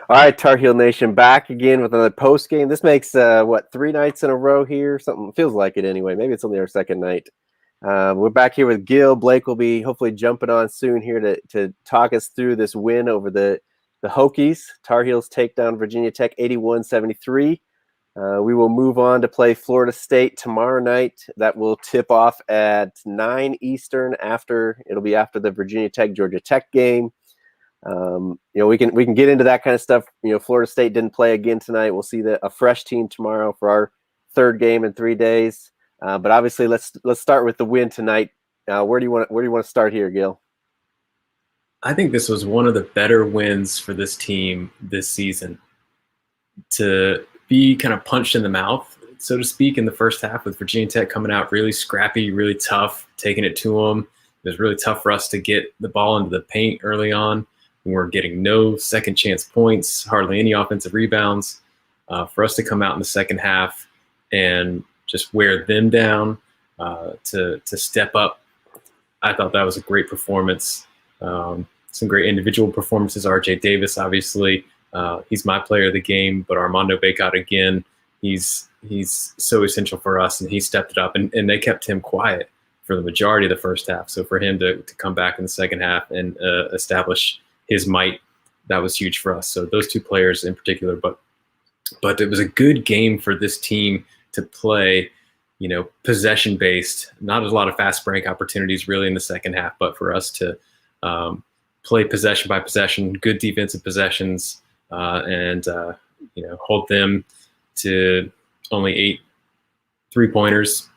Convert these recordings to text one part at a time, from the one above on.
All right, Tar Heel Nation, back again with another post game. This makes 3 nights in a row here. Something feels like it anyway. Maybe it's only our second night. We're back here with Gil. Blake will be hopefully jumping on soon here to talk us through this win over the Hokies. Tar Heels take down Virginia Tech 81-73. We will move on to play Florida State tomorrow night. That will tip off at 9 Eastern. It'll be after the Virginia Tech Georgia Tech game. We can get into that kind of stuff. Florida State didn't play again tonight. We'll see a fresh team tomorrow for our third game in 3 days. But obviously, let's start with the win tonight. Where do you want to start here, Gil? I think this was one of the better wins for this team this season. To be kind of punched in the mouth, so to speak, in the first half with Virginia Tech coming out really scrappy, really tough, taking it to them. It was really tough for us to get the ball into the paint early on. We were getting no second chance points, hardly any offensive rebounds. For us to come out in the second half and just wear them down, to step up, I thought that was a great performance. Some great individual performances. RJ Davis, obviously, he's my player of the game, but Armando Bacot again, he's so essential for us, and he stepped it up, and they kept him quiet for the majority of the first half. So for him to come back in the second half and establish his might, that was huge for us. So those two players in particular, but it was a good game for this team to play, possession based, not a lot of fast break opportunities really in the second half, but for us to play possession by possession, good defensive possessions, and hold them to only 8 3-pointers.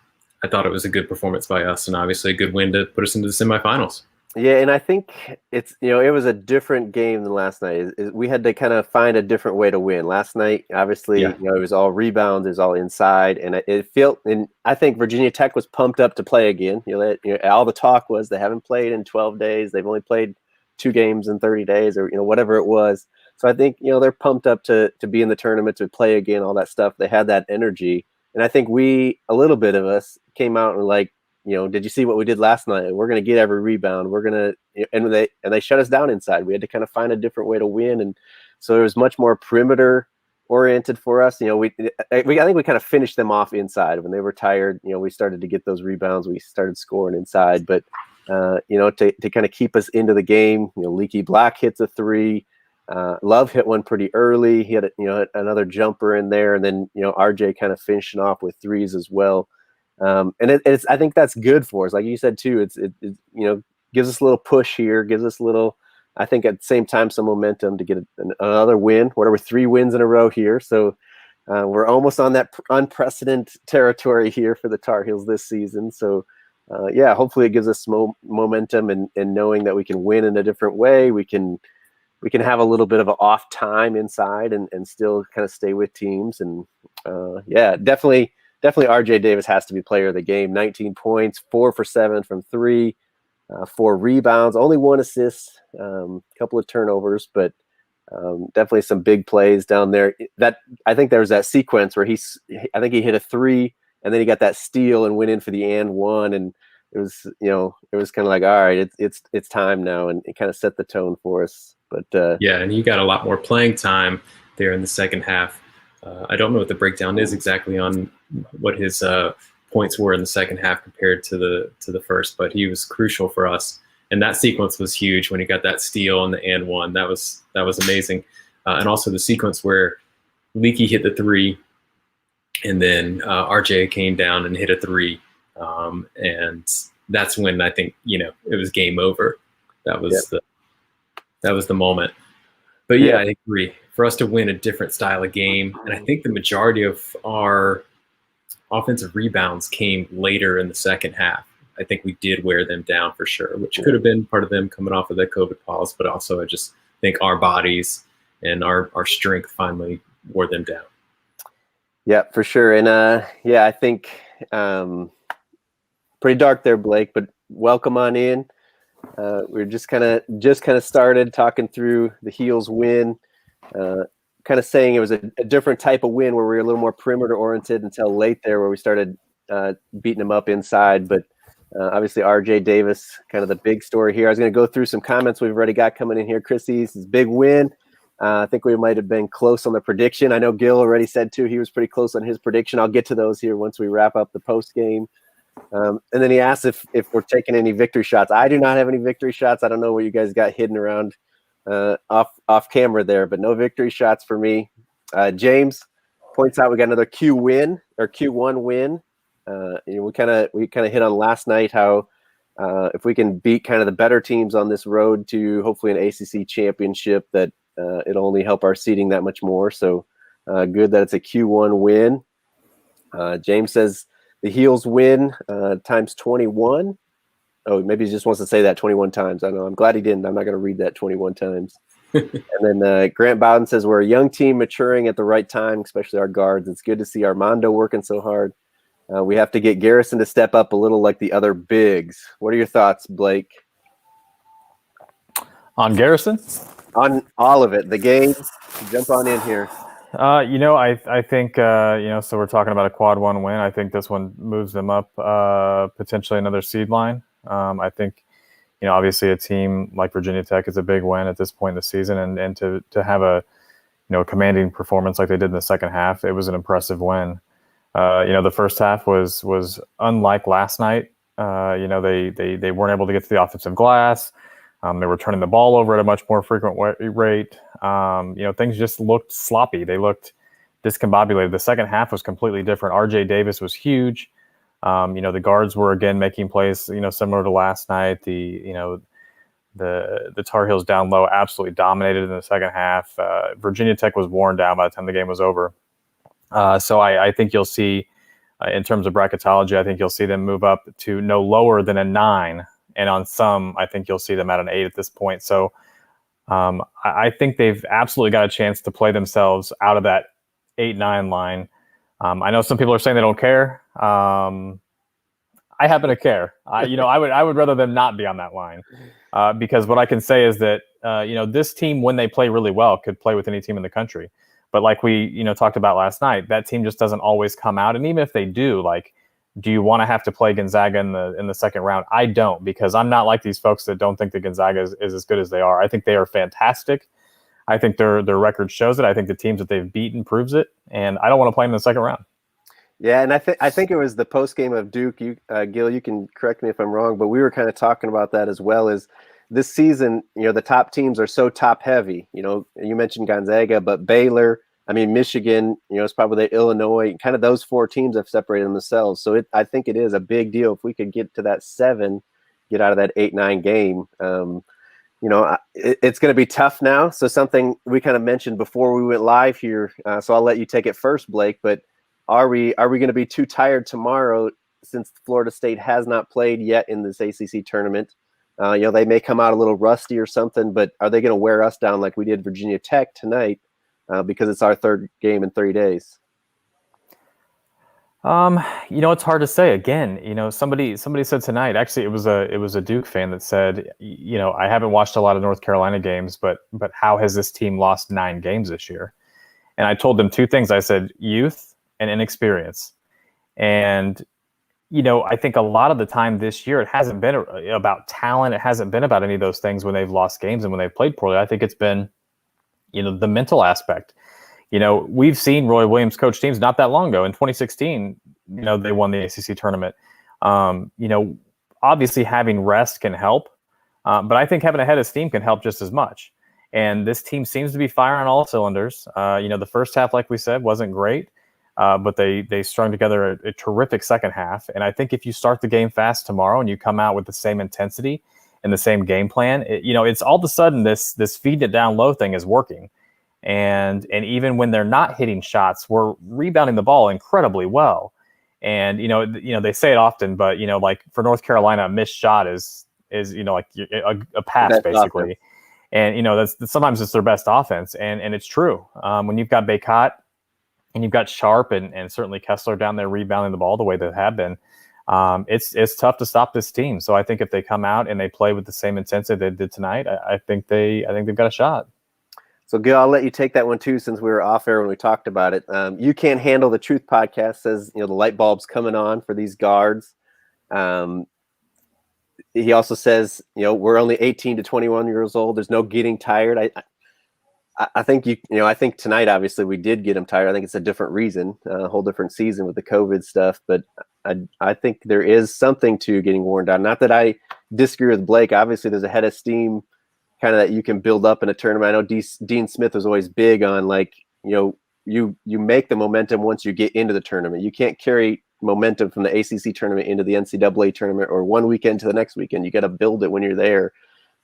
I thought it was a good performance by us, and obviously a good win to put us into the semifinals. Yeah, and I think it was a different game than last night. We had to kind of find a different way to win. Last night, obviously, Yeah. it was all rebounds, it was all inside, and and I think Virginia Tech was pumped up to play again. All the talk was they haven't played in 12 days. They've only played 2 games in 30 days, or whatever it was. So I think they're pumped up to be in the tournament, to play again, all that stuff. They had that energy, and I think a little bit of us came out and like, did you see what we did last night? We're going to get every rebound. We're going to, and they shut us down inside. We had to kind of find a different way to win, and so it was much more perimeter oriented for us. I think we kind of finished them off inside. When they were tired, we started to get those rebounds. We started scoring inside, but to kind of keep us into the game. Leaky Black hits a 3. Love hit one pretty early. He had another jumper in there, and then RJ kind of finishing off with 3s as well. And I think that's good for us. Like you said too, it gives us a little push here, gives us a little, I think at the same time, some momentum to get another win, whatever, 3 wins in a row here. So we're almost on that unprecedented territory here for the Tar Heels this season. So hopefully it gives us momentum, and knowing that we can win in a different way. We can have a little bit of an off time inside and still kind of stay with teams. And definitely RJ Davis has to be player of the game. 19 points, 4 for 7 from 3, 4 rebounds, only 1 assist, couple of turnovers, but definitely some big plays down there. That I think there was that sequence where I think he hit a 3, and then he got that steal and went in for the and one, and it was kind of like, all right, it's time now, and it kind of set the tone for us. But And he got a lot more playing time there in the second half. I don't know what the breakdown is exactly on what his points were in the second half compared to the first, but he was crucial for us. And that sequence was huge when he got that steal and the and one. That was amazing. And also the sequence where Leaky hit the 3, and then RJ came down and hit a 3, and that's when I think it was game over. That was the moment. But I agree. For us to win a different style of game, and I think the majority of our offensive rebounds came later in the second half. I think we did wear them down for sure, which could have been part of them coming off of that COVID pause, but also I just think our bodies and our strength finally wore them down. Yeah, for sure. And I think pretty dark there, Blake, but welcome on in. We're just kind of started talking through the Heels win, kind of saying it was a different type of win where we were a little more perimeter oriented until late there, where we started beating them up inside. But obviously RJ Davis, kind of the big story here. I was going to go through some comments we've already got coming in here. Chrissy's big win. I think we might have been close on the prediction. I know Gil already said too he was pretty close on his prediction. I'll get to those here once we wrap up the post game. And then he asked if we're taking any victory shots. I do not have any victory shots. I don't know what you guys got hidden around off camera there, but no victory shots for me. James points out we got another Q1 win. We kind of hit on last night how if we can beat kind of the better teams on this road to hopefully an ACC championship, that it'll only help our seeding that much more. So good that it's a Q1 win. James says the Heels win times 21. Oh, maybe he just wants to say that 21 times. I know. I'm glad he didn't. I'm not going to read that 21 times. And then Grant Bowden says we're a young team maturing at the right time, especially our guards. It's good to see Armando working so hard. We have to get Garrison to step up a little like the other bigs. What are your thoughts, Blake? On Garrison? On all of it. The game. Jump on in here. I think, so we're talking about a quad one win. I think this one moves them up potentially another seed line. I think, obviously a team like Virginia Tech is a big win at this point in the season. And to have a, commanding performance like they did in the second half, it was an impressive win. The first half was unlike last night. They weren't able to get to the offensive glass. They were turning the ball over at a much more frequent rate. Things just looked sloppy. They looked discombobulated. The second half was completely different. RJ Davis was huge. The guards were again making plays, similar to last night. The Tar Heels down low absolutely dominated in the second half. Virginia Tech was worn down by the time the game was over. So I think you'll see, in terms of bracketology, I think you'll see them move up to no lower than a 9. And on some, I think you'll see them at an 8 at this point. So I think they've absolutely got a chance to play themselves out of that 8-9 line. I know some people are saying they don't care. I happen to care. I would rather them not be on that line because what I can say is that this team, when they play really well, could play with any team in the country. But like we talked about last night, that team just doesn't always come out. And even if they do, do you want to have to play Gonzaga in the second round? I don't, because I'm not like these folks that don't think that Gonzaga is as good as they are. I think they are fantastic. I think their record shows it. I think the teams that they've beaten proves it, and I don't want to play them in the second round. Yeah, and I think it was the post game of Duke. Gil, you can correct me if I'm wrong, but we were kind of talking about that as well. As this season, the top teams are so top heavy. You mentioned Gonzaga, but Baylor. Michigan, it's probably Illinois, kind of those 4 teams have separated themselves. So I think it is a big deal if we could get to that 7, get out of that 8-9 game. It's going to be tough now. So something we kind of mentioned before we went live here. So I'll let you take it first, Blake. But are we going to be too tired tomorrow since Florida State has not played yet in this ACC tournament? They may come out a little rusty or something, but are they going to wear us down like we did Virginia Tech tonight? Because it's our third game in 3 days. It's hard to say. Again, somebody said tonight. Actually, it was a Duke fan that said, I haven't watched a lot of North Carolina games, but how has this team lost 9 games this year? And I told them 2 things. I said youth and inexperience. And I think a lot of the time this year it hasn't been about talent. It hasn't been about any of those things when they've lost games and when they've played poorly. I think it's been the mental aspect. We've seen Roy Williams coach teams not that long ago. In 2016, they won the ACC tournament. Obviously having rest can help, but I think having a head of steam can help just as much. And this team seems to be firing on all cylinders. The first half, like we said, wasn't great, but they strung together a terrific second half. And I think if you start the game fast tomorrow and you come out with the same intensity and the same game plan, it's all of a sudden this feeding it down low thing is working. And even when they're not hitting shots, we're rebounding the ball incredibly well. And, they say it often, but, like for North Carolina, a missed shot is like a pass That's basically. Offense. And, that's sometimes it's their best offense. And it's true. When you've got Baycott and you've got Sharp and certainly Kessler down there rebounding the ball the way they have been, it's tough to stop this team. So I think if they come out and they play with the same intensity they did tonight, I think they've got a shot. So Gil, I'll let you take that one too, since we were off air when we talked about it. You Can't Handle the Truth podcast says, the light bulb's coming on for these guards. He also says, we're only 18 to 21 years old. There's no getting tired. I think I think tonight, obviously, we did get him tired. I think it's a different reason, a whole different season with the COVID stuff. But I think there is something to getting worn down. Not that I disagree with Blake. Obviously, there's a head of steam kind of that you can build up in a tournament. I know Dean Smith was always big on you make the momentum once you get into the tournament. You can't carry momentum from the ACC tournament into the NCAA tournament or one weekend to the next weekend. You got to build it when you're there.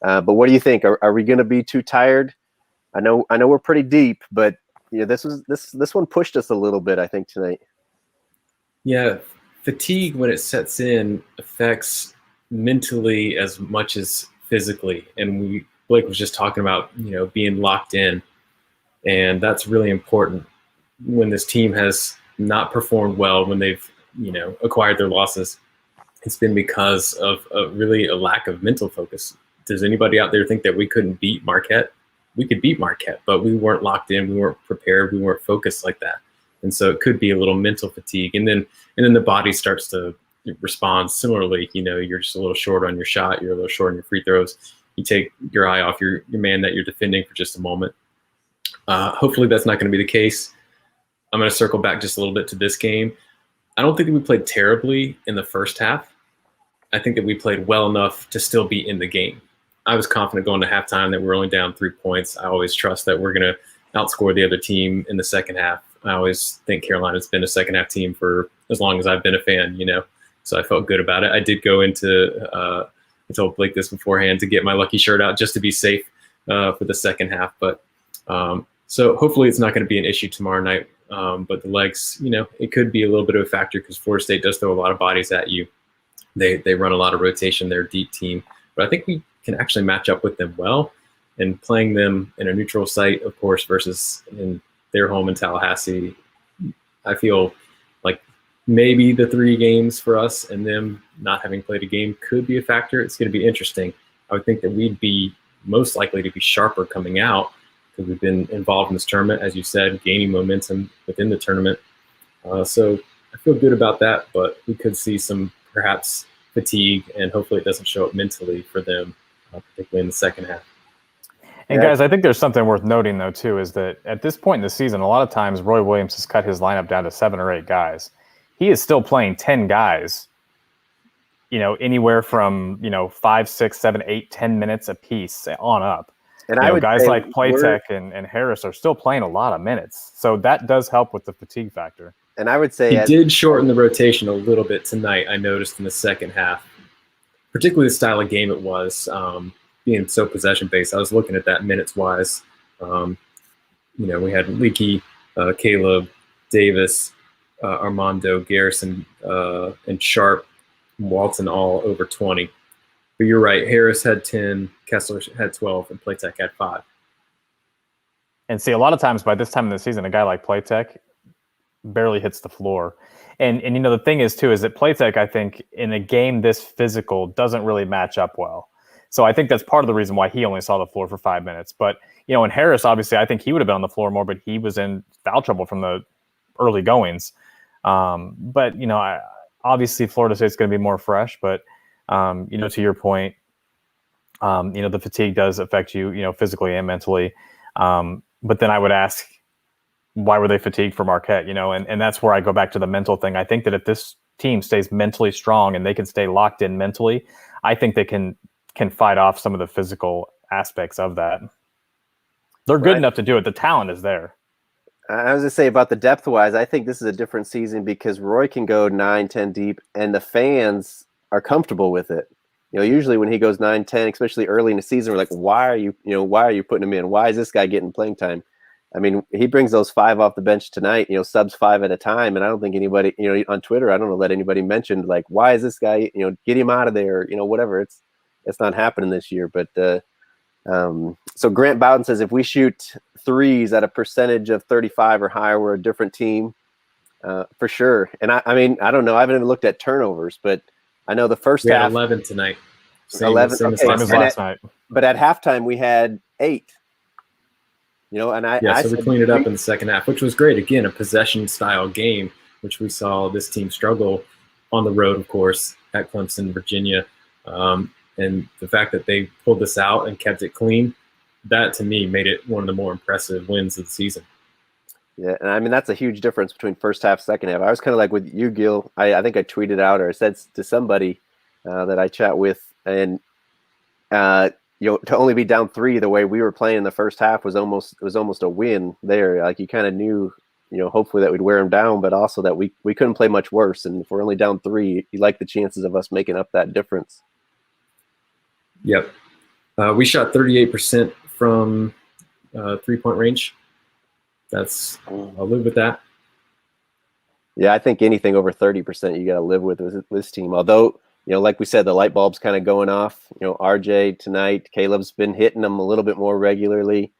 But what do you think? Are we going to be too tired? I know we're pretty deep, but this one pushed us a little bit, I think, tonight. Yeah, fatigue when it sets in affects mentally as much as physically, and Blake was just talking about being locked in, and that's really important when this team has not performed well, when they've acquired their losses. It's been because of really a lack of mental focus. Does anybody out there think that we couldn't beat Marquette? We could beat Marquette, but we weren't locked in, we weren't prepared, we weren't focused like that. And so it could be a little mental fatigue. And then the body starts to respond similarly. You're just a little short on your shot, you're a little short on your free throws. You take your eye off your man that you're defending for just a moment. Hopefully that's not going to be the case. I'm going to circle back just a little bit to this game. I don't think that we played terribly in the first half. I think that we played well enough to still be in the game. I was confident going to halftime that we're only down 3 points. I always trust that we're going to outscore the other team in the second half. I always think Carolina's been a second half team for as long as I've been a fan, so I felt good about it. I did go into, I told Blake this beforehand, to get my lucky shirt out just to be safe for the second half. But so hopefully it's not going to be an issue tomorrow night. But the legs, it could be a little bit of a factor because Florida State does throw a lot of bodies at you. They run a lot of rotation. They're a deep team. But I think we can actually match up with them well, and playing them in a neutral site, of course, versus in their home in Tallahassee, I feel like maybe the 3 games for us and them not having played a game could be a factor. It's going to be interesting. I would think that we'd be most likely to be sharper coming out because we've been involved in this tournament, as you said, gaining momentum within the tournament. So I feel good about that, but we could see some perhaps fatigue, and hopefully it doesn't show up mentally for them, particularly in the second half. And guys, I think there's something worth noting, though, too, is that at this point in the season, a lot of times Roy Williams has cut his lineup down to 7 or 8 guys. He is still playing 10 guys, anywhere from, 5, 6, 7, 8, 10 minutes a piece on up. And I would guys like Playtech and Harris are still playing a lot of minutes. So that does help with the fatigue factor. And I would say he did shorten the rotation a little bit tonight, I noticed in the second half, particularly the style of game it was. Being so possession-based, I was looking at that minutes-wise. We had Leakey, Caleb, Davis, Armando, Garrison, and Sharp, and Walton all over 20. But you're right, Harris had 10, Kessler had 12, and Playtech had 5. And see, a lot of times by this time in the season, a guy like Playtech barely hits the floor. And the thing is, too, is that Playtech, I think, in a game this physical, doesn't really match up well. So I think that's part of the reason why he only saw the floor for 5 minutes. But, and Harris, obviously, I think he would have been on the floor more, but he was in foul trouble from the early goings. But, obviously Florida State's going to be more fresh. But, to your point, the fatigue does affect you, physically and mentally. But then I would ask, why were they fatigued for Marquette? And that's where I go back to the mental thing. I think that if this team stays mentally strong and they can stay locked in mentally, I think they can fight off some of the physical aspects of that. They're good enough to do it. The talent is there. I was going to say about the depth-wise, I think this is a different season because Roy can go 9, 10 deep, and the fans are comfortable with it. Usually when he goes 9, 10, especially early in the season, we're like, why are you putting him in? Why is this guy getting playing time? I mean, he brings those 5 off the bench tonight, subs 5 at a time. And I don't think anybody, on Twitter, I don't know, let anybody mention, like, why is this guy, get him out of there, whatever. It's not happening this year. But so Grant Bowden says, if we shoot threes at a percentage of 35 or higher, we're a different team for sure. And I mean, I don't know. I haven't even looked at turnovers, but I know the first half. 11 tonight. Same as last night. But at halftime, we had 8. So we cleaned it up in the second half, which was great. Again, a possession-style game, which we saw this team struggle on the road, of course, at Clemson, Virginia. And the fact that they pulled this out and kept it clean, that to me made it one of the more impressive wins of the season. Yeah, and I mean that's a huge difference between first half, second half. I was kind of like with you, Gil. I think I tweeted out or said to somebody that I chat with, and to only be down 3 the way we were playing in the first half was almost a win there. Like you kind of knew, hopefully that we'd wear them down, but also that we couldn't play much worse. And if we're only down 3, you like the chances of us making up that difference. Yep, we shot 38% from 3-point range. I'll live with that. Yeah, I think anything over 30% you got to live with this team. Although, like we said, the light bulb's kind of going off. RJ tonight, Caleb's been hitting them a little bit more regularly.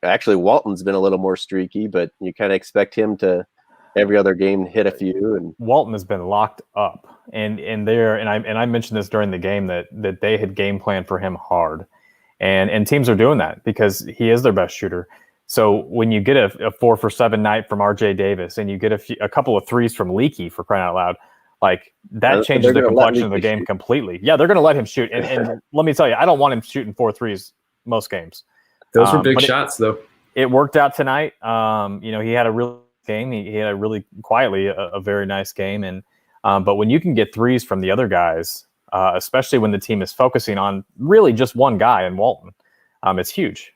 Actually Walton's been a little more streaky, but you kind of expect him to every other game hit a few. And Walton has been locked up, and I mentioned this during the game that they had game planned for him hard, and teams are doing that because he is their best shooter. So when you get a 4 for 7 night from RJ Davis, and you get a couple of threes from Leaky, for crying out loud, like that changes the complexion of the game completely. Yeah, they're going to let him shoot, and let me tell you, I don't want him shooting 4 threes most games. Those were big shots, though. It worked out tonight. He had a real game. He had a really quietly a very nice game, and but when you can get threes from the other guys, especially when the team is focusing on really just one guy in Walton, it's huge.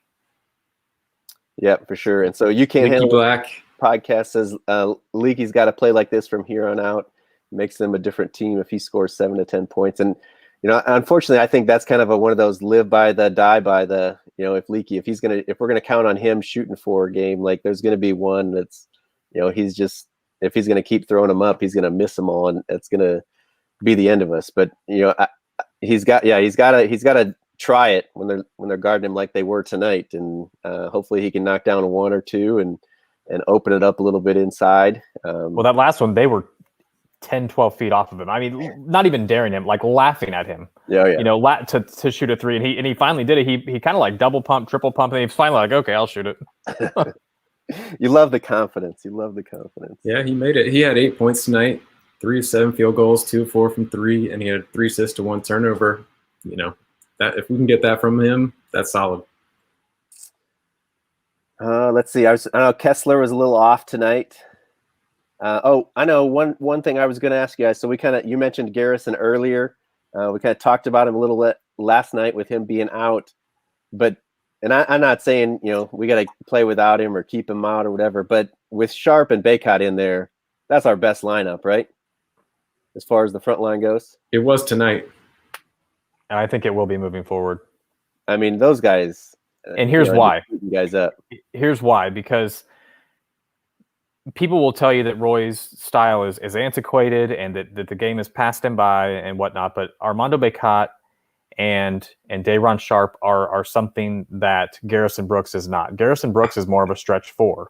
Yeah, for sure. And so you can't Nicky handle Black podcast says Leaky's got to play like this from here on out. Makes them a different team if he scores 7 to 10 points. And unfortunately, I think that's kind of one of those live by the die by the. If Leaky, if we're gonna count on him shooting 4 a game, like there's gonna be one that's, if he's gonna keep throwing them up, he's gonna miss them all, and it's gonna be the end of us. But he's got to try it when they're guarding him like they were tonight, and hopefully he can knock down 1 or 2 and open it up a little bit inside. Well, that last one, they were 10, 12 feet off of him. I mean, not even daring him, like laughing at him. Yeah. To shoot a 3, and he finally did it. He kind of like double pump, triple pump, and he's finally like, okay, I'll shoot it. You love the confidence. Yeah, he made it. He had 8 points tonight, 3 of 7 field goals, 2 of 4 from 3, and he had 3 assists to 1 turnover. That if we can get that from him, that's solid. Let's see. I know Kessler was a little off tonight. I know one thing I was going to ask you guys. So you mentioned Garrison earlier. We kind of talked about him a little last night with him being out, and I'm not saying, we got to play without him or keep him out or whatever, but with Sharp and Baycott in there, that's our best lineup, right? As far as the front line goes. It was tonight. And I think it will be moving forward. I mean, those guys. And here's why. You guys up. Here's why, because people will tell you that Roy's style is antiquated and that the game has passed him by and whatnot, but Armando Baycott and Day'Ron Sharp are something that Garrison Brooks is not. Garrison Brooks is more of a stretch 4.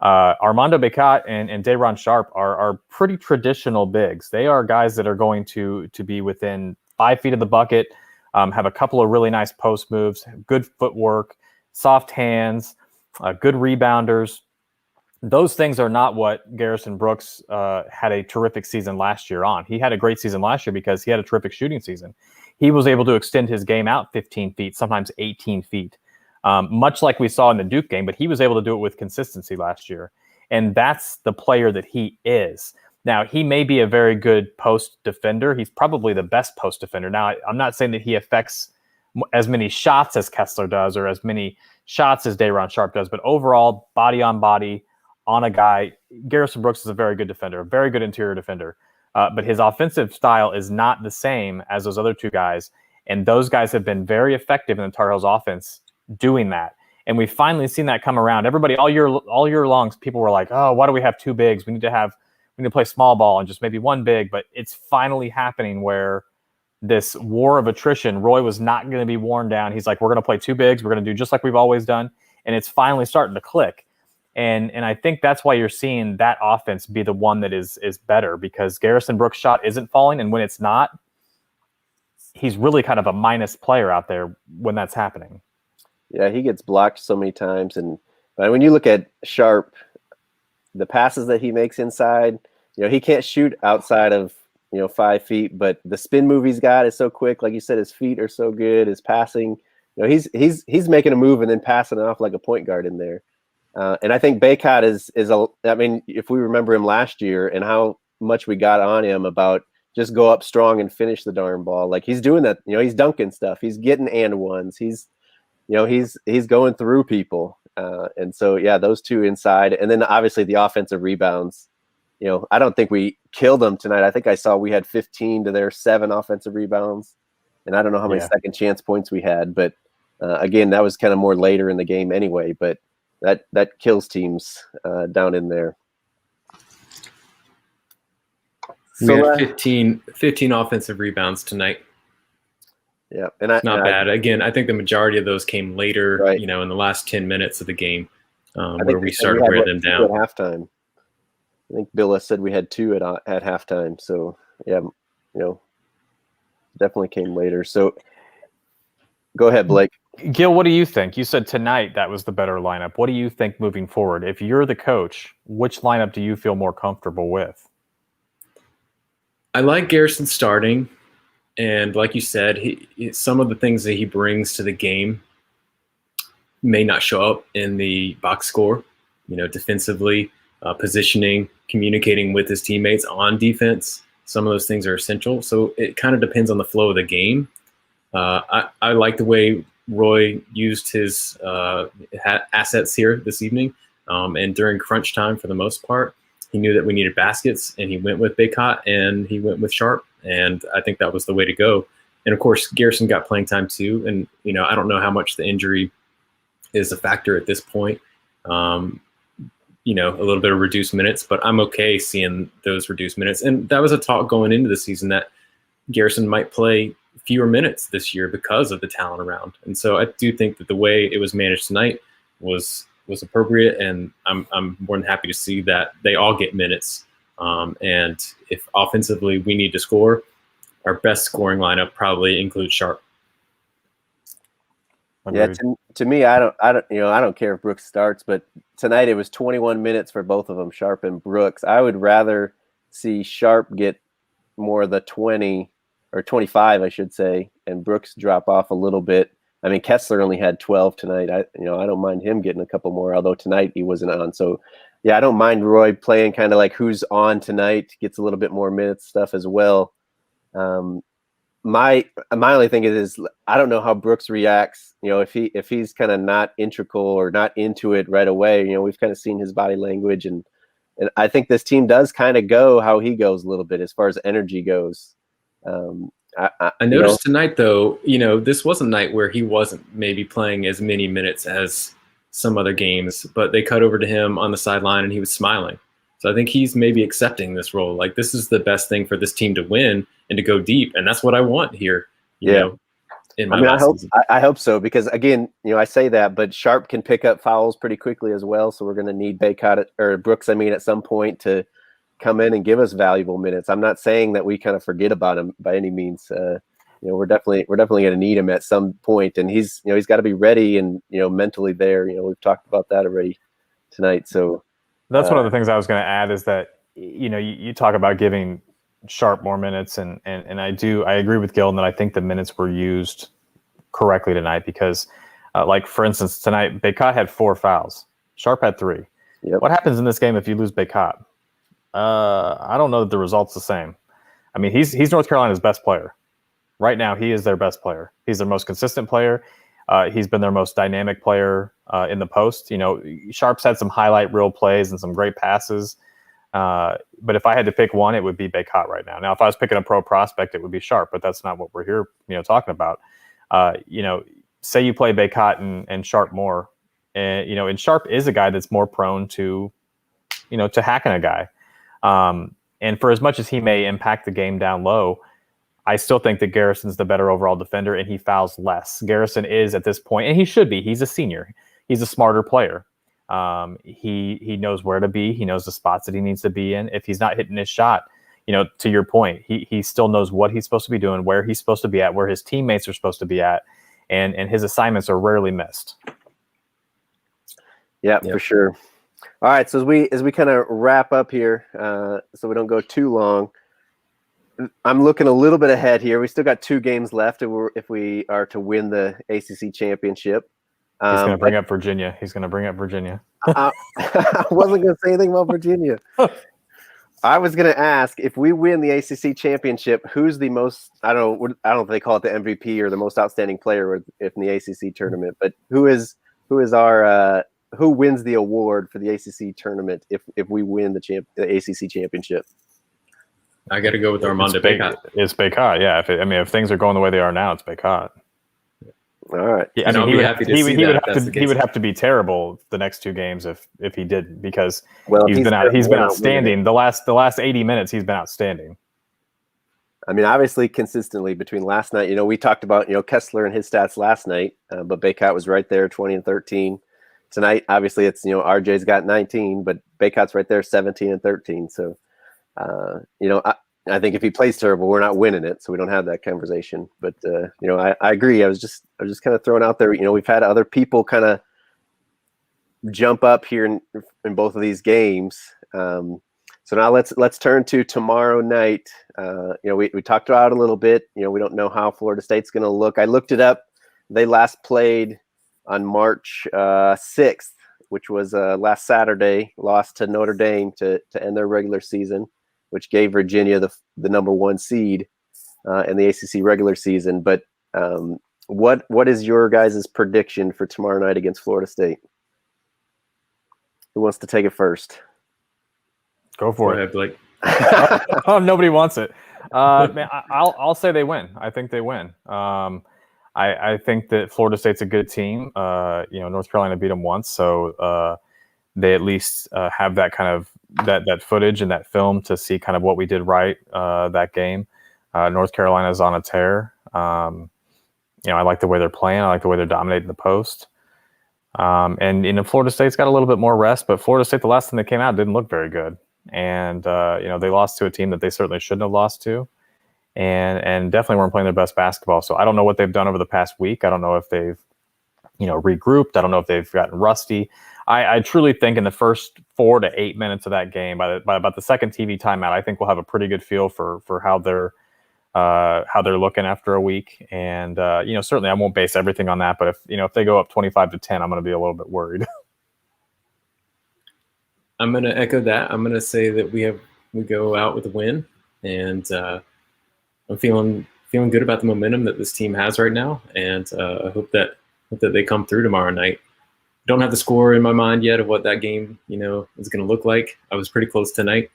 Armando Baycott and Day'Ron Sharp are pretty traditional bigs. They are guys that are going to be within 5 feet of the bucket, have a couple of really nice post moves, good footwork, soft hands, good rebounders. Those things are not what Garrison Brooks had a terrific season last year on. He had a great season last year because he had a terrific shooting season. He was able to extend his game out 15 feet, sometimes 18 feet, much like we saw in the Duke game, but he was able to do it with consistency last year. And that's the player that he is. Now, he may be a very good post defender. He's probably the best post defender. Now, I'm not saying that he affects as many shots as Kessler does or as many shots as Day'Ron Sharp does, but overall, body on body on a guy, Garrison Brooks is a very good defender, a very good interior defender. But his offensive style is not the same as those other 2 guys. And those guys have been very effective in the Tar Heels offense doing that. And we've finally seen that come around. Everybody all year long, people were like, oh, why do we have 2 bigs? We need to play small ball and just maybe 1 big. But it's finally happening where this war of attrition, Roy was not going to be worn down. He's like, we're going to play 2 bigs. We're going to do just like we've always done. And it's finally starting to click. And I think that's why you're seeing that offense be the one that is better, because Garrison Brooks' shot isn't falling. And when it's not, he's really kind of a minus player out there when that's happening. Yeah, he gets blocked so many times. And when you look at Sharp, the passes that he makes inside, he can't shoot outside of, 5 feet, but the spin move he's got is so quick. Like you said, his feet are so good. His passing, he's making a move and then passing it off like a point guard in there. And I think Baycott is I mean, if we remember him last year and how much we got on him about just go up strong and finish the darn ball, like he's doing that. He's dunking stuff. He's getting and ones. He's going through people. And so, yeah, those two inside. And then obviously the offensive rebounds. I don't think we killed them tonight. I think I saw we had 15 to their 7 offensive rebounds. And I don't know how many second chance points we had. But, again, that was kind of more later in the game anyway. But that kills teams down in there. We had 15 offensive rebounds tonight. Yeah, and not bad. Again, I think the majority of those came later, right. In the last 10 minutes of the game, where we started wearing them down. At halftime, I think Bill said we had 2 at halftime. So yeah, definitely came later. So go ahead, Blake. Gil, what do you think? You said tonight that was the better lineup. What do you think moving forward? If you're the coach, which lineup do you feel more comfortable with? I like Garrison starting. And like you said, some of the things that he brings to the game may not show up in the box score, defensively, positioning, communicating with his teammates on defense. Some of those things are essential. So it kind of depends on the flow of the game. I like the way Roy used his assets here this evening. And during crunch time, for the most part, he knew that we needed baskets, and he went with Baycott and he went with Sharp. And I think that was the way to go. And of course, Garrison got playing time too. And, I don't know how much the injury is a factor at this point. A little bit of reduced minutes, but I'm okay seeing those reduced minutes. And that was a talk going into the season that Garrison might play fewer minutes this year because of the talent around. And so I do think that the way it was managed tonight was appropriate. And I'm more than happy to see that they all get minutes. And if offensively we need to score, our best scoring lineup probably includes Sharp. Yeah, to me, I don't care if Brooks starts, but tonight it was 21 minutes for both of them, Sharp and Brooks. I would rather see Sharp get more of the 20 or 25, I should say, and Brooks drop off a little bit. I mean, Kessler only had 12 tonight. I don't mind him getting a couple more, although tonight he wasn't on. So, yeah, I don't mind Roy playing kind of like who's on tonight, gets a little bit more minutes stuff as well. My only thing is I don't know how Brooks reacts. If he's kind of not integral or not into it right away. We've kind of seen his body language, and I think this team does kind of go how he goes a little bit as far as energy goes. I noticed tonight, though, this was a night where he wasn't maybe playing as many minutes as some other games, but they cut over to him on the sideline and he was smiling. So I think he's maybe accepting this role. Like, this is the best thing for this team to win and to go deep. And that's what I want here, in my season. I hope so, because again, I say that, but Sharp can pick up fouls pretty quickly as well. So we're going to need Baycott or Brooks, at some point to come in and give us valuable minutes. I'm not saying that we kind of forget about him by any means. We're definitely going to need him at some point, and he's got to be ready and mentally there. We've talked about that already tonight. So that's one of the things I was going to add is that you talk about giving Sharp more minutes, and I agree with Gil that I think the minutes were used correctly tonight because, like for instance, tonight Baycott had 4 fouls, Sharp had 3. Yep. What happens in this game if you lose Baycott? I don't know that the result's the same. I mean, he's North Carolina's best player. Right now, he is their best player. He's their most consistent player. He's been their most dynamic player in the post. Sharp's had some highlight reel plays and some great passes. But if I had to pick one, it would be Baycott right now. Now, if I was picking a pro prospect, it would be Sharp, but that's not what we're here, talking about. Say you play Baycott and Sharp more, and Sharp is a guy that's more prone to hacking a guy. And for as much as he may impact the game down low, I still think that Garrison's the better overall defender, and he fouls less. Garrison is at this point, and he should be. He's a senior. He's a smarter player. He knows where to be. He knows the spots that he needs to be in. If he's not hitting his shot, to your point, he still knows what he's supposed to be doing, where he's supposed to be at, where his teammates are supposed to be at, and his assignments are rarely missed. Yeah, for sure. All right, so as we kind of wrap up here, so we don't go too long, I'm looking a little bit ahead here. We still got 2 games left if we are to win the ACC championship. He's going to bring up Virginia. He's going to bring up Virginia. I wasn't going to say anything about Virginia. I was going to ask, if we win the ACC championship, who's the most, I don't know if they call it the MVP or the most outstanding player in the ACC tournament, but who wins the award for the ACC tournament if we win the ACC championship? I got to go with Armando Bacot. It's Bacot, yeah. If things are going the way they are now, it's Bacot. All right. Yeah, he would have to be terrible the next 2 games if he didn't, because he's been outstanding. The last 80 minutes he's been outstanding. I mean, obviously consistently between last night, we talked about, Kessler and his stats last night, but Bacot was right there, 20 and 13. Tonight, obviously it's, RJ's got 19, but Bacot's right there, 17 and 13. So, I think if he plays terrible, we're not winning it, so we don't have that conversation. But I agree. I was just kind of throwing out there. We've had other people kind of jump up here in both of these games. So now let's turn to tomorrow night. We talked about it a little bit. We don't know how Florida State's going to look. I looked it up. They last played on March 6th, which was last Saturday. Lost to Notre Dame to end their regular season, which gave Virginia the number 1 seed in the ACC regular season. But what is your guys' prediction for tomorrow night against Florida State? Who wants to take it first? Go for it, Blake. Oh, nobody wants it. Man, I'll say they win. I think they win. I think that Florida State's a good team. North Carolina beat them once, so they at least have that kind of that footage and that film to see kind of what we did right that game. North Carolina's on a tear. I like the way they're playing. I like the way they're dominating the post. And Florida State's got a little bit more rest, but Florida State, the last time they came out, didn't look very good. And they lost to a team that they certainly shouldn't have lost to, and definitely weren't playing their best basketball. So I don't know what they've done over the past week. I don't know if they've regrouped. I don't know if they've gotten rusty. I truly think in the first 4 to 8 minutes of that game, by about the second TV timeout, I think we'll have a pretty good feel for how they're looking after a week. And certainly I won't base everything on that, but if they go up 25-10, I'm going to be a little bit worried. I'm going to echo that. I'm going to say that we go out with a win, and I'm feeling good about the momentum that this team has right now, and I hope that they come through tomorrow night. Don't have the score in my mind yet of what that game is going to look like. I was pretty close tonight,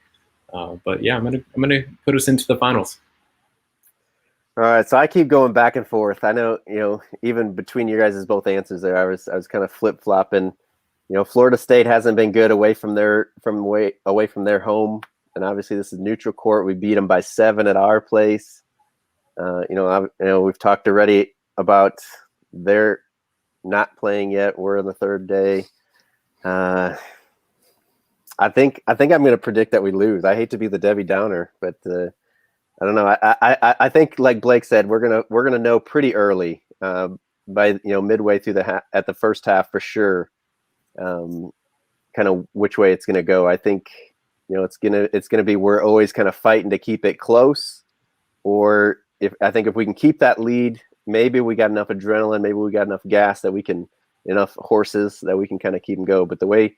but yeah, I'm gonna put us into the finals. All right, so I keep going back and forth. I know even between you guys' both answers there, I was kind of flip flopping. Florida State hasn't been good away from their home, and obviously this is neutral court. We beat them by 7 at our place. We've talked already about their not playing yet. We're on the 3rd day. I think I'm going to predict that we lose. I hate to be the Debbie Downer, but I don't know. I think, like Blake said, we're gonna know pretty early by midway through at the first half for sure. Kind of which way it's gonna go. I think it's gonna be we're always kind of fighting to keep it close, or if we can keep that lead. Maybe we got enough adrenaline, maybe we got enough gas that we can, enough horses that we can kind of keep them go. But the way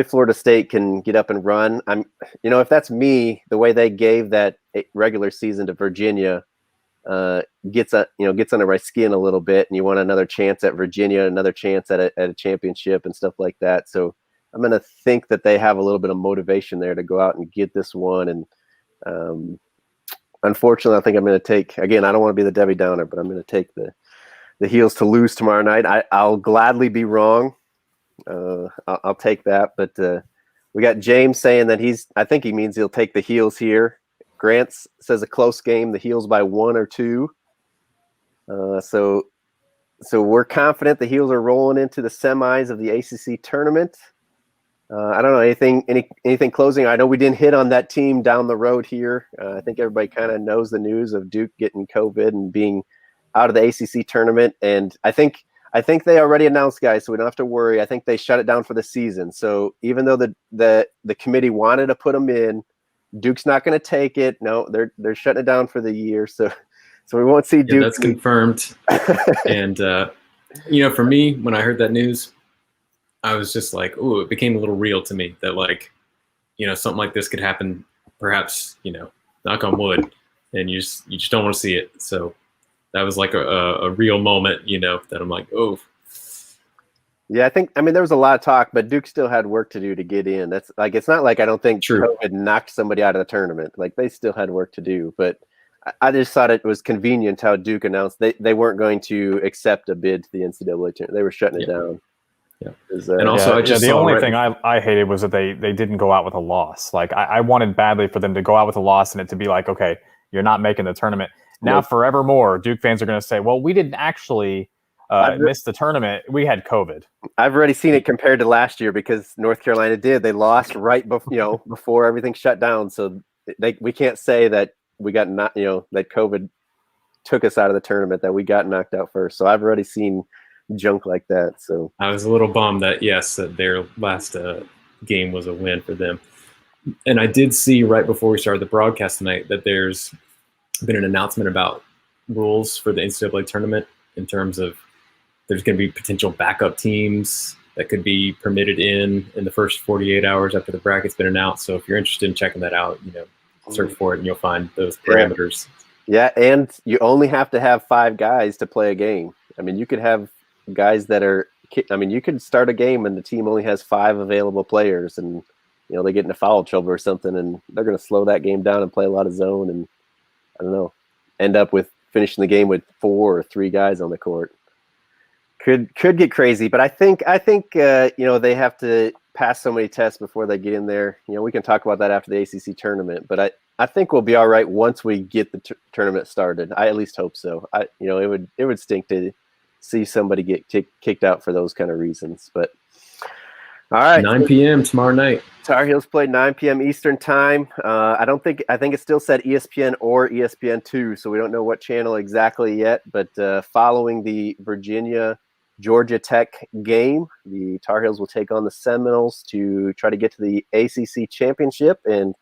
Florida State can get up and run, if that's me, the way they gave that regular season to Virginia, gets under my skin a little bit, and you want another chance at Virginia, another chance at a championship and stuff like that. So I'm going to think that they have a little bit of motivation there to go out and get this one. And unfortunately, I think I'm going to take, again, I don't want to be the Debbie Downer, but I'm going to take the Heels to lose tomorrow night. I'll gladly be wrong. I'll take that. But we got James saying that I think he means he'll take the Heels here. Grant says a close game, the Heels by 1 or 2. So we're confident the Heels are rolling into the semis of the ACC tournament. I don't know anything closing. I know we didn't hit on that team down the road here. I think everybody kind of knows the news of Duke getting COVID and being out of the ACC tournament. And I think they already announced, guys, so we don't have to worry. I think they shut it down for the season. So even though the committee wanted to put them in, Duke's not going to take it. No, they're shutting it down for the year. So we won't see Duke. That's confirmed. And for me, when I heard that news, I was just like, ooh, it became a little real to me that something like this could happen. Perhaps knock on wood, and you just don't want to see it. So that was like a real moment, that I'm like, oh. Yeah, there was a lot of talk, but Duke still had work to do to get in. That's like, it's not like I don't think COVID knocked somebody out of the tournament. Like, they still had work to do, but I just thought it was convenient how Duke announced they weren't going to accept a bid to the NCAA tournament. They were shutting it down. Yeah. And also, the only thing I hated was that they didn't go out with a loss. Like, I wanted badly for them to go out with a loss and it to be like, okay, you're not making the tournament. Now, forevermore, Duke fans are going to say, well, we didn't actually miss the tournament. We had COVID. I've already seen it compared to last year because North Carolina did. They lost right before everything shut down. So we can't say that we got that COVID took us out of the tournament, that we got knocked out first. So I've already seen junk like that. So I was a little bummed that their last game was a win for them. And I did see right before we started the broadcast tonight that there's been an announcement about rules for the NCAA tournament in terms of there's going to be potential backup teams that could be permitted in the first 48 hours after the bracket's been announced. So if you're interested in checking that out, search for it and you'll find those parameters. Yeah, and you only have to have 5 guys to play a game. I mean, you could have guys that are – you could start a game and the team only has 5 available players and, they get into foul trouble or something and they're going to slow that game down and play a lot of zone and, I don't know, end up with finishing the game with 4 or 3 guys on the court. Could get crazy, but I think they have to pass so many tests before they get in there. We can talk about that after the ACC tournament, but I think we'll be all right once we get the tournament started. I at least hope so. It would stink to see somebody get kicked out for those kind of reasons. But all right, 9 p.m. tomorrow night. Tar Heels play 9 p.m. Eastern time. I think it still said ESPN or ESPN2, so we don't know what channel exactly yet. But following the Georgia Tech game, the Tar Heels will take on the Seminoles to try to get to the ACC championship, and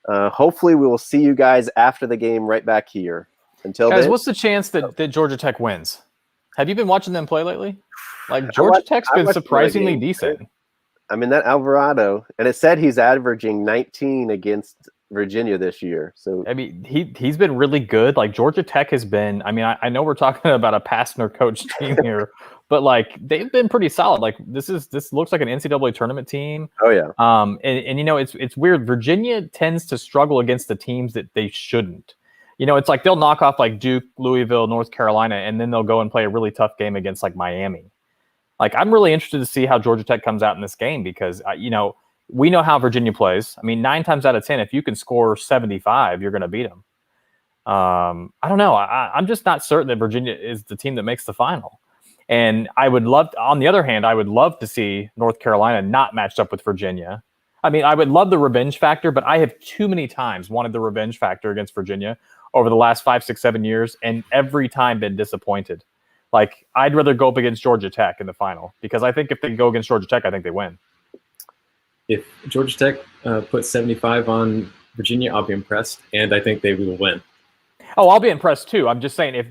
hopefully we will see you guys after the game right back here. Until guys, then, what's the chance that Georgia Tech wins? Have you been watching them play lately? Like, Georgia Tech's been surprisingly decent. That Alvarado, and it said he's averaging 19 against Virginia this year. So he's been really good. Like, Georgia Tech has been. I know we're talking about a Pastner coach team here, but like, they've been pretty solid. Like, this looks like an NCAA tournament team. Oh yeah. It's weird. Virginia tends to struggle against the teams that they shouldn't. It's like they'll knock off like Duke, Louisville, North Carolina, and then they'll go and play a really tough game against like Miami. Like, I'm really interested to see how Georgia Tech comes out in this game because, we know how Virginia plays. 9 times out of 10, if you can score 75, you're going to beat them. I don't know. I'm just not certain that Virginia is the team that makes the final. And on the other hand, I would love to see North Carolina not matched up with Virginia. I would love the revenge factor, but I have too many times wanted the revenge factor against Virginia over the last 5, 6, 7 years, and every time been disappointed. Like, I'd rather go up against Georgia Tech in the final because I think if they go against Georgia Tech, I think they win. If Georgia Tech puts 75 on Virginia, I'll be impressed, and I think they will win. Oh, I'll be impressed too. I'm just saying if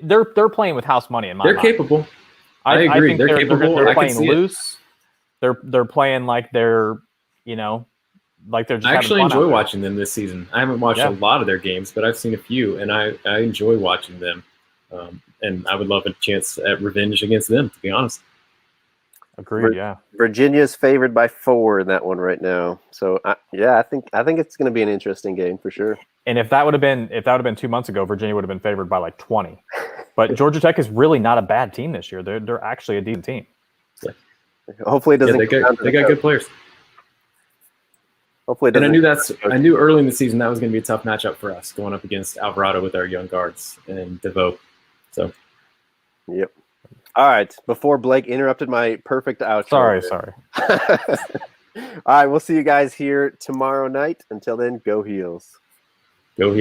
they're playing with house money in my mind. They're capable. I agree. Think they're capable. They're playing loose. They're playing like they're like they're just. I actually enjoy watching them this season. I haven't watched a lot of their games, but I've seen a few, and I enjoy watching them. And I would love a chance at revenge against them, to be honest. Agreed. Yeah. Virginia's favored by 4 in that one right now. So I think it's going to be an interesting game for sure. And if that would have been 2 months ago, Virginia would have been favored by like 20. But Georgia Tech is really not a bad team this year. They're actually a decent team. Yeah. Hopefully it doesn't. Yeah, they got good players. Hopefully it doesn't. And I knew early in the season that was going to be a tough matchup for us, going up against Alvarado with our young guards and DeVoe. So. Yep. All right. Before Blake interrupted my perfect outro. Sorry. All right. We'll see you guys here tomorrow night. Until then, go Heels. Go Heels.